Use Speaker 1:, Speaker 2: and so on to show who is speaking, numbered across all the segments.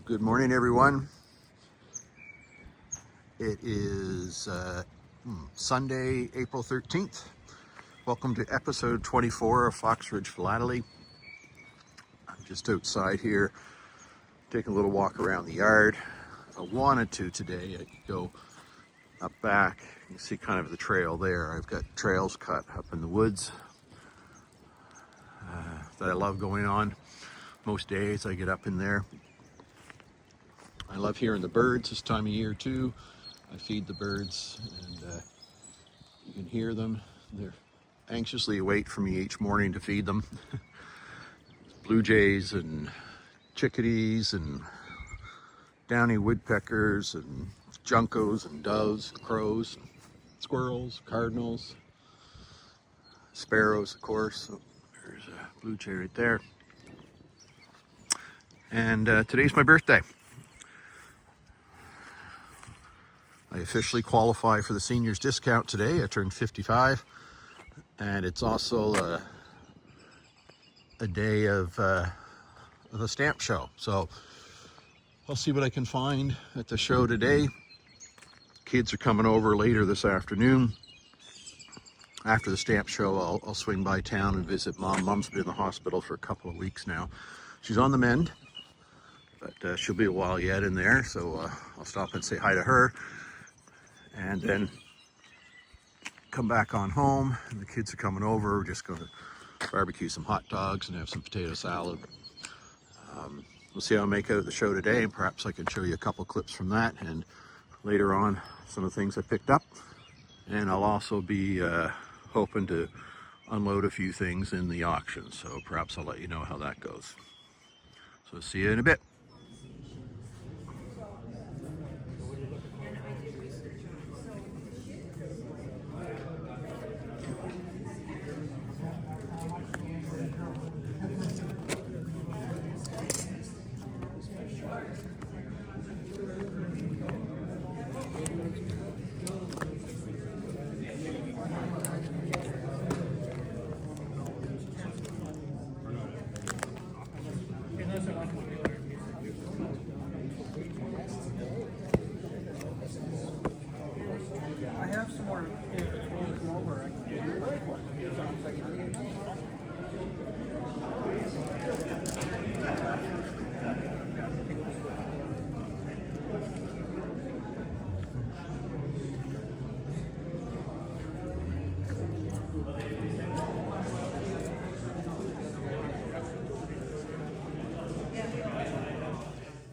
Speaker 1: Good morning, everyone. It is Sunday, April 13th. Welcome to episode 24 of Fox Ridge Philately. I'm just outside here, taking a little walk around the yard. If I wanted to today, I could go up back. You can see kind of the trail there. I've got trails cut up in the woods that I love going on. Most days I get up in there. I love hearing the birds this time of year too. I feed the birds and you can hear them. They're anxiously await for me each morning to feed them. Blue jays and chickadees and downy woodpeckers and juncos and doves, crows, squirrels, cardinals, sparrows, of course. So there's a blue jay right there. And today's my birthday. I officially qualify for the seniors discount today. I turned 55, and it's also a day of a stamp show. So I'll see what I can find at the show today. Kids are coming over later this afternoon. After the stamp show, I'll swing by town and visit Mom. Mom's been in the hospital for a couple of weeks now. She's on the mend, but she'll be a while yet in there. So I'll stop and say hi to her. And then come back on home, and the kids are coming over. We're just going to barbecue some hot dogs and have some potato salad. We'll see how I make out the show today, and perhaps I can show you a couple clips from that, and later on some of the things I picked up. And I'll also be hoping to unload a few things in the auction, so perhaps I'll let you know how that goes. So see you in a bit.
Speaker 2: I have some more. Come over.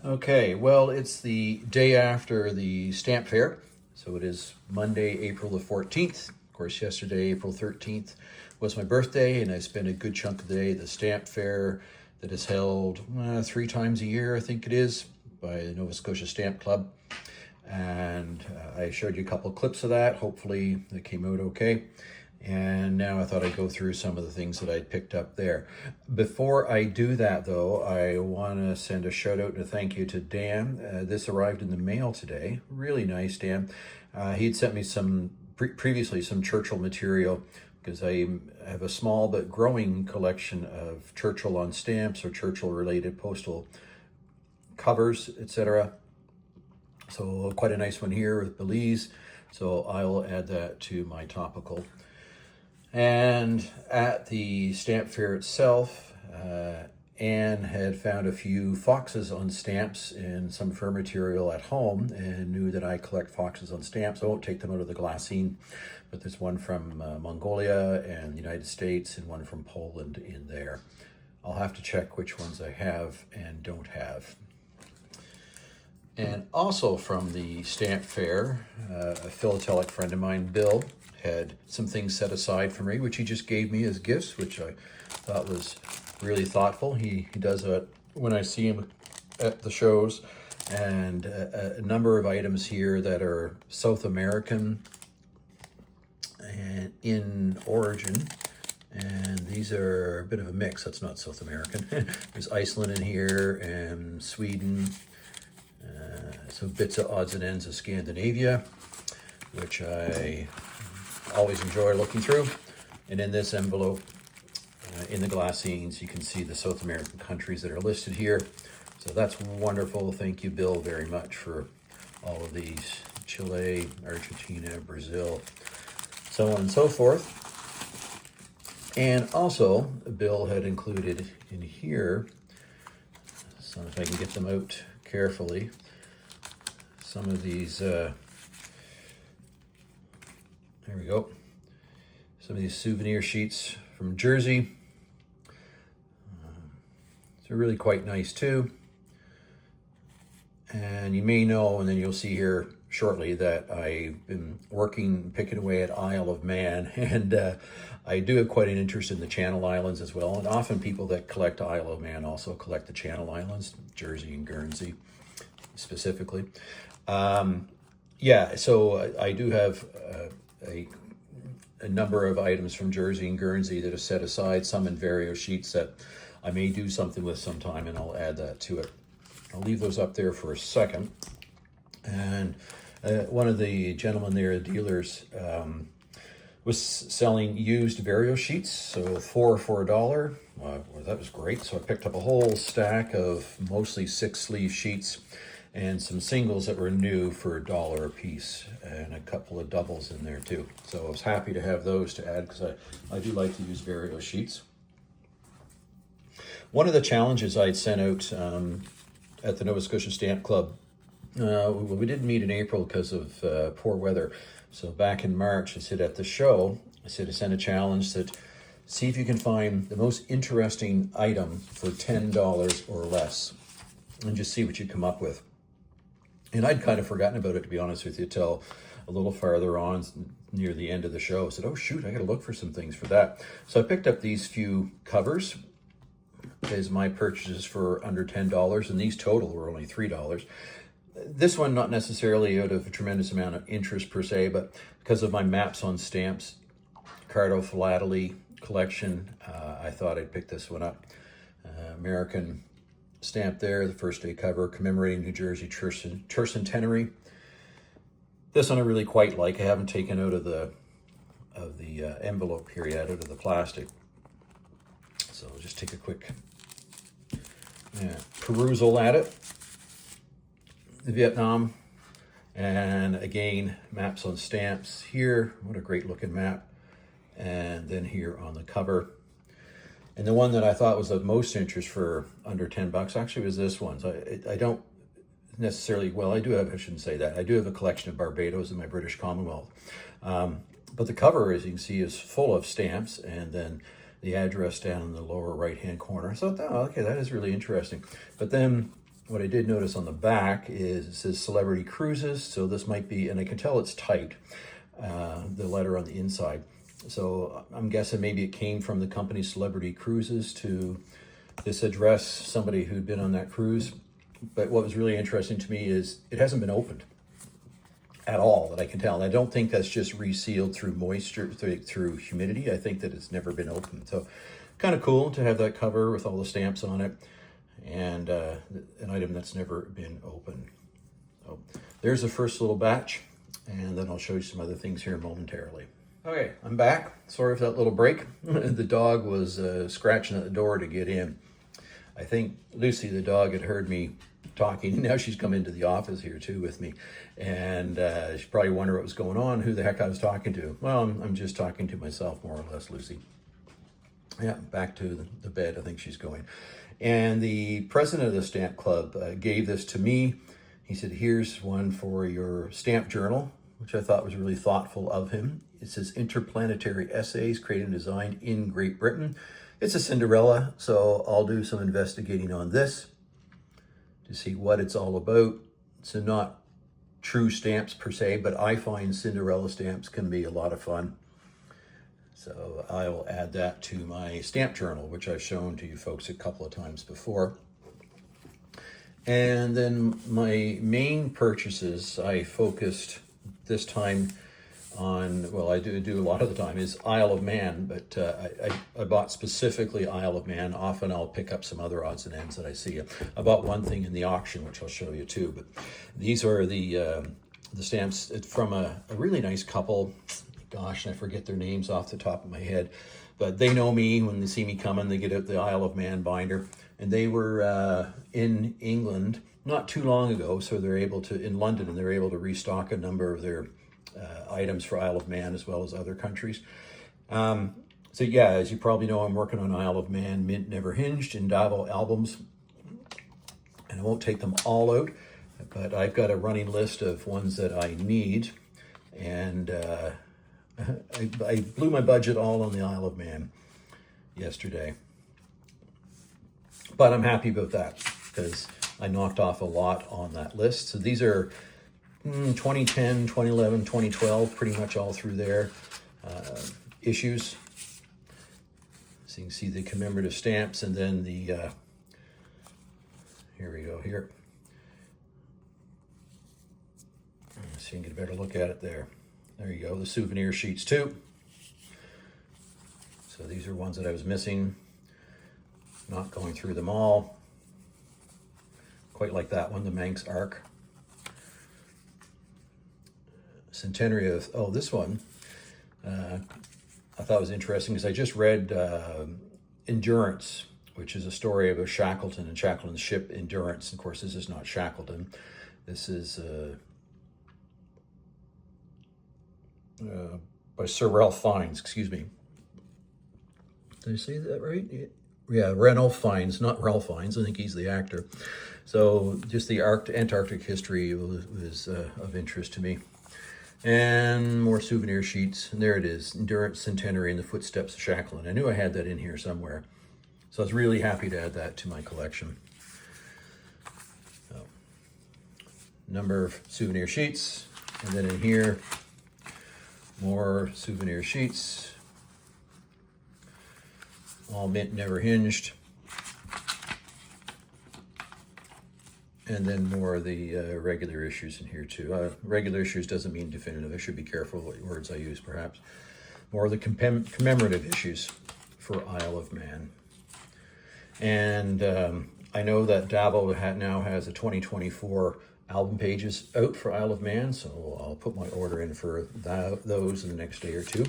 Speaker 3: Okay, well, it's the day after the stamp fair, so it is Monday, April the 14th. Of course, yesterday, April 13th, was my birthday, and I spent a good chunk of the day at the stamp fair that is held 3 times a year, I think it is, by the Nova Scotia Stamp Club. And I showed you a couple of clips of that. Hopefully, they came out okay. And now I thought I'd go through some of the things that I'd picked up there. Before I do that, though, I want to send a shout out and a thank you to Dan. This arrived in the mail today. Really nice, Dan. He'd sent me previously some Churchill material, because I have a small but growing collection of Churchill on stamps or Churchill-related postal covers, etc. So quite a nice one here with Belize. So I will add that to my topical. And at the stamp fair itself, Anne had found a few foxes on stamps and some fur material at home, and knew that I collect foxes on stamps. I won't take them out of the glassine, but there's one from Mongolia and the United States and one from Poland in there. I'll have to check which ones I have and don't have. And also from the stamp fair, a philatelic friend of mine, Bill, had some things set aside for me, which he just gave me as gifts, which I thought was really thoughtful. He does that when I see him at the shows, and a number of items here that are South American and in origin, and these are a bit of a mix. That's not South American. There's Iceland in here and Sweden, some bits of odds and ends of Scandinavia, which I always enjoy looking through. And in this envelope, in the glassines, you can see the South American countries that are listed here. So that's wonderful. Thank you, Bill, very much for all of these. Chile, Argentina, Brazil, so on and so forth. And also, Bill had included in here, so if I can get them out carefully, some of these, there we go, some of these souvenir sheets from Jersey. They're really quite nice too. And you may know, and then you'll see here shortly, that I've been picking away at Isle of Man, and I do have quite an interest in the Channel Islands as well. And often people that collect Isle of Man also collect the Channel Islands, Jersey and Guernsey specifically. Yeah, so I do have a number of items from Jersey and Guernsey that are set aside, some in various sheets that I may do something with sometime, and I'll add that to it. I'll leave those up there for a second. And one of the gentlemen there, dealers, was selling used Vario sheets, so 4 for $1. Well, that was great. So I picked up a whole stack of mostly 6-sleeve sheets and some singles that were new for $1 a piece, and a couple of doubles in there too. So I was happy to have those to add, because I do like to use Vario sheets. One of the challenges I'd sent out at the Nova Scotia Stamp Club, we didn't meet in April because of poor weather. So back in March, I said at the show, I sent a challenge that see if you can find the most interesting item for $10 or less, and just see what you come up with. And I'd kind of forgotten about it, to be honest with you, till a little farther on near the end of the show. I said, oh shoot, I got to look for some things for that. So I picked up these few covers as my purchases for under $10, and these total were only $3. This one, not necessarily out of a tremendous amount of interest per se, but because of my Maps on Stamps Cardo Philately collection, I thought I'd pick this one up. American stamp there, the first day cover commemorating New Jersey Tercentenary. This one I really quite like. I haven't taken out of the envelope here yet, out of the plastic. So I'll just take a quick perusal at it. Vietnam, and again, Maps on Stamps here. What a great looking map. And then here on the cover. And the one that I thought was of most interest for under $10 actually was this one. So I don't necessarily, well, I shouldn't say that. I do have a collection of Barbados in my British Commonwealth. But the cover, as you can see, is full of stamps, and then the address down in the lower right-hand corner. So I thought, oh, okay, that is really interesting. But then what I did notice on the back is it says Celebrity Cruises. So this might be, and I can tell it's tight, the letter on the inside. So I'm guessing maybe it came from the company Celebrity Cruises to this address, somebody who'd been on that cruise. But what was really interesting to me is it hasn't been opened at all that I can tell. And I don't think that's just resealed through moisture, through humidity. I think that it's never been opened. So kind of cool to have that cover with all the stamps on it, and an item that's never been opened. So there's the first little batch, and then I'll show you some other things here momentarily. Okay, I'm back. Sorry for that little break. The dog was scratching at the door to get in. I think Lucy, the dog, had heard me talking. Now she's come into the office here too with me, and she probably wondered what was going on, who the heck I was talking to. Well, I'm just talking to myself, more or less, Lucy. Yeah, back to the bed, I think she's going. And the president of the Stamp Club gave this to me. He said, here's one for your stamp journal, which I thought was really thoughtful of him. It says Interplanetary Essays Created and Designed in Great Britain. It's a Cinderella, so I'll do some investigating on this to see what it's all about. So not true stamps per se, but I find Cinderella stamps can be a lot of fun. So I will add that to my stamp journal, which I've shown to you folks a couple of times before. And then my main purchases, I focused this time on, well, I do a lot of the time, is Isle of Man, but I bought specifically Isle of Man. Often I'll pick up some other odds and ends that I see. I bought one thing in the auction, which I'll show you too, but these are the stamps from a really nice couple. Gosh, I forget their names off the top of my head, but they know me. When they see me coming, they get out the Isle of Man binder. and they were in England not too long ago, so they're able to, in London, and they're able to restock a number of their items for Isle of Man as well as other countries. So yeah, as you probably know, I'm working on Isle of Man Mint Never Hinged and Davao albums, and I won't take them all out, but I've got a running list of ones that I need, and I blew my budget all on the Isle of Man yesterday. But I'm happy about that because I knocked off a lot on that list. So these are 2010, 2011, 2012, pretty much all through there. Issues. So you can see the commemorative stamps, and then the, here we go here. So you can get a better look at it there. There you go, the souvenir sheets too. So these are ones that I was missing. Not going through them all. Quite like that one, the Manx Ark. Centenary of, oh, this one. I thought was interesting because I just read Endurance, which is a story of Shackleton and Shackleton's ship Endurance. Of course, this is not Shackleton. This is by Sir Ralph Fiennes, excuse me. Did I say that right? Yeah, Ranulph Fiennes, not Ralph Fiennes. I think he's the actor. So just the Antarctic history was of interest to me. And more souvenir sheets. And there it is, Endurance Centenary in the Footsteps of Shackleton. I knew I had that in here somewhere. So I was really happy to add that to my collection. So, number of souvenir sheets. And then in here, more souvenir sheets. All mint, never hinged. And then more of the regular issues in here too. Regular issues doesn't mean definitive. I should be careful what words I use, perhaps. More of the commemorative issues for Isle of Man. And I know that Davao now has a 2024 album pages out for Isle of Man, so I'll put my order in for those in the next day or two.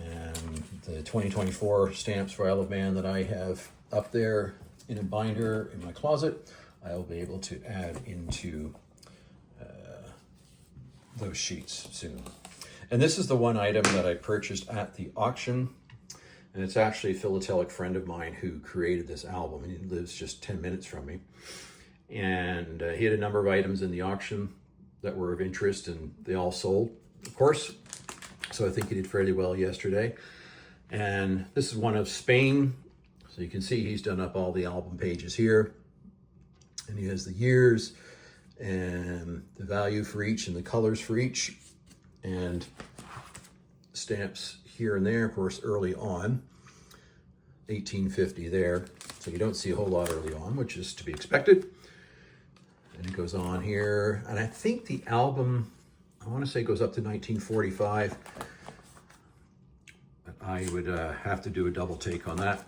Speaker 3: And the 2024 stamps for Isle of Man that I have up there in a binder in my closet, I will be able to add into those sheets soon. And this is the one item that I purchased at the auction. And it's actually a philatelic friend of mine who created this album. And he lives just 10 minutes from me. And he had a number of items in the auction that were of interest, and they all sold, of course. So I think he did fairly well yesterday. And this is one of Spain. So you can see he's done up all the album pages here. And he has the years and the value for each and the colors for each. And stamps here and there, of course, early on. 1850 there. So you don't see a whole lot early on, which is to be expected. And it goes on here. And I think the album, I want to say goes up to 1945. But I would have to do a double take on that.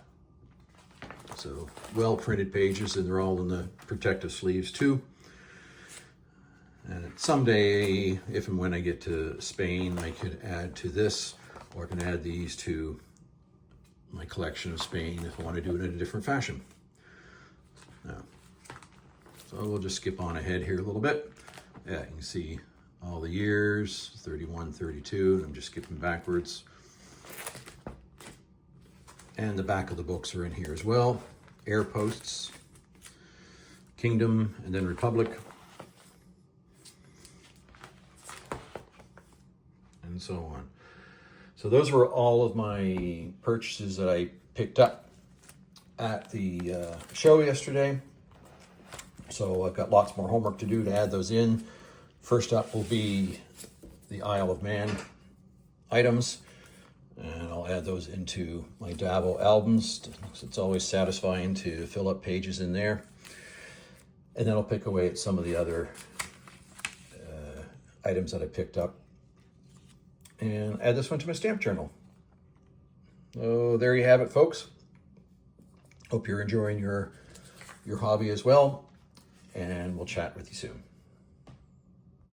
Speaker 3: So well printed pages, and they're all in the protective sleeves too. And someday, if and when I get to Spain, I could add to this, or I can add these to my collection of Spain if I want to do it in a different fashion. Now, so we'll just skip on ahead here a little bit. Yeah, you can see all the years, 31, 32, and I'm just skipping backwards. And the back of the books are in here as well. Air Posts, Kingdom, and then Republic. And so on. So those were all of my purchases that I picked up at the show yesterday. So I've got lots more homework to do to add those in. First up will be the Isle of Man items. And I'll add those into my Davao albums. It's always satisfying to fill up pages in there. And then I'll pick away at some of the other items that I picked up and add this one to my stamp journal. So there you have it, folks. Hope you're enjoying your hobby as well, and we'll chat with you soon.